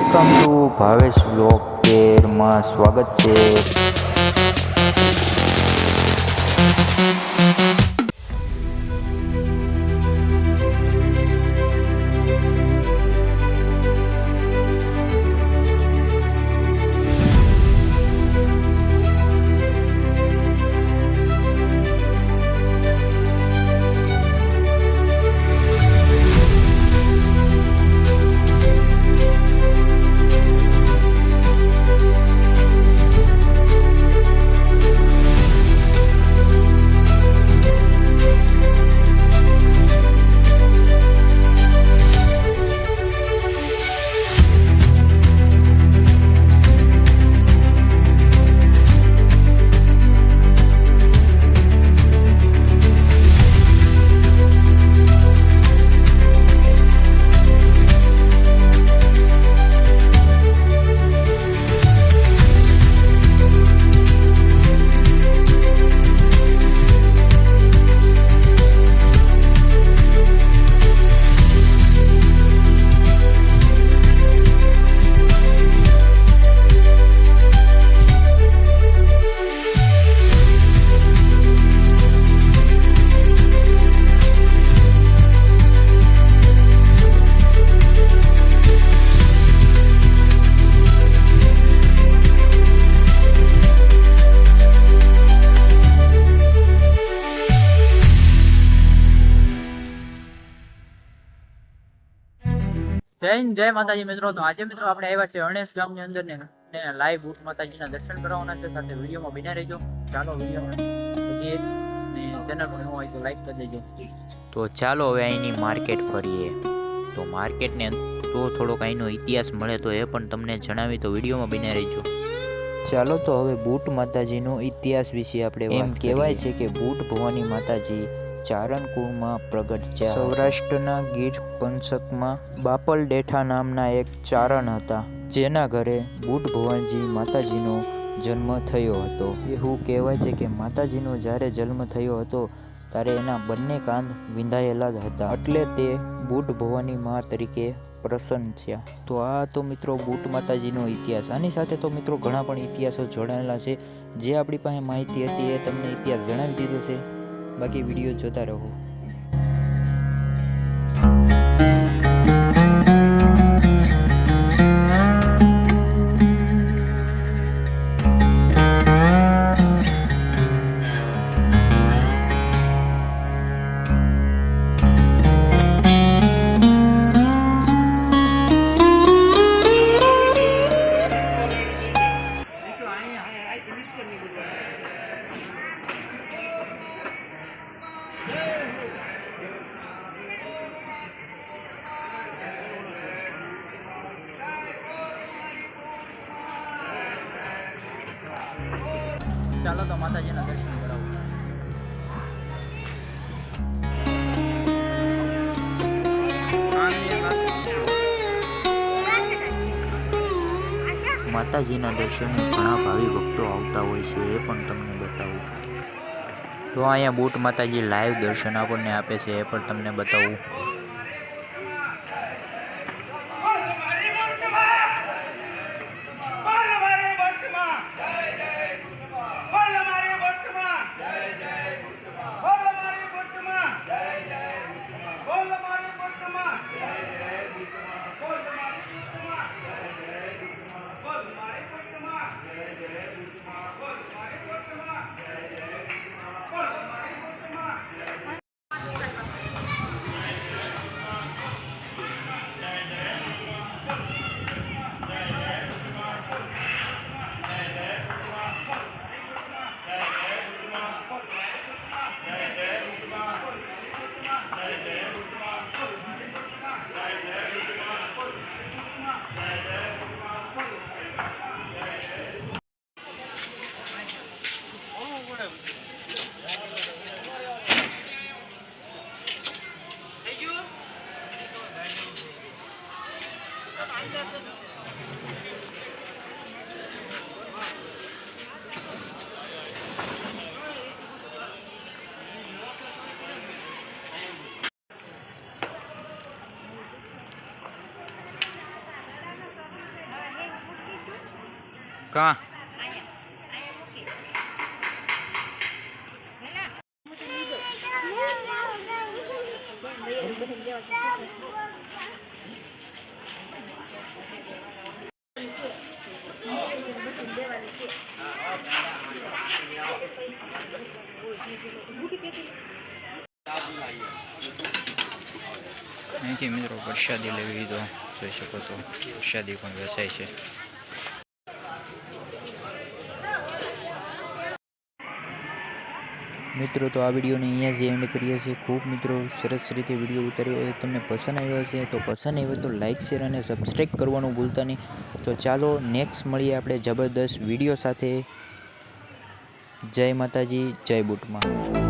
Welcome to Bhavesh vlog કેરમાં સ્વાગત છે. જય માતાજી મિત્રો. તો આજે મિત્રો આપણે આવ્યા છે અણેશ ગામની અંદર ને લાઈવ બુટ માતાજીના દર્શન કરવાના છે. સાથે વિડીયોમાં બિના રહેજો. ચાલો વિડીયો ચેનલ પર હોય તો લાઈક કરી દેજો. તો ચાલો હવે અહીંની માર્કેટ ફરીએ. તો માર્કેટને તો થોડોક અહીંનો ઇતિહાસ મળે તો એ પણ તમને જણાવી તો વિડીયોમાં બિના રહેજો. ચાલો તો હવે બુટ માતાજીનો ઇતિહાસ વિશે આપણે એમ કહેવાય છે કે બુટ ભવાની માતાજી ચારણકુળમાં પ્રગટ છે. સૌરાષ્ટ્રના ગીર પંથકમાં બાપલ ડેઠા નામના એક ચારણ હતા, જેના ઘરે બુટ ભવાનજી માતાજીનો જન્મ થયો હતો. એવું કહેવાય છે કે માતાજીનો જ્યારે જન્મ થયો હતો ત્યારે એના બંને કાન વિંધાયેલા જ હતા, એટલે તે બુટ ભવાની મા તરીકે પ્રસન્ન થયા. તો આ તો મિત્રો બુટ માતાજીનો ઇતિહાસ. આની સાથે તો મિત્રો ઘણા પણ ઇતિહાસો જોડાયેલા છે. જે આપણી પાસે માહિતી હતી એ તમને ઇતિહાસ જણાવી દીધો છે. બાકી વિડીયો જોતા રહો. ચાલો તો માતાજીના દર્શન કરાવો. માતાજીના દર્શને ઘણા ભાવિ ભક્તો આવતા હોય છે, એ પણ તમને બતાવું. તો અહીંયા બુટ માતાજી લાઈવ દર્શન આપણને આપે છે, એ પણ તમને બતાવું. કાં અહીંથી મિત્રો પ્રસાદી લેવી તો જોઈ શકો છો, પ્રસાદી પણ વેચાય છે. મિત્રો તો આ વિડીયોને અહીંયા જ એન્ડ કરીએ છીએ. ખૂબ મિત્રો સરસ રીતે વિડીયો ઉતાર્યો એ તમને પસંદ આવ્યો હશે તો પસંદ આવ્યો તો લાઇક શેર અને સબસ્ક્રાઈબ કરવાનું ભૂલતા નહીં. તો ચાલો નેક્સ્ટ મળીએ આપણે જબરદસ્ત વિડીયો સાથે. જય માતાજી, જય બુટમાં.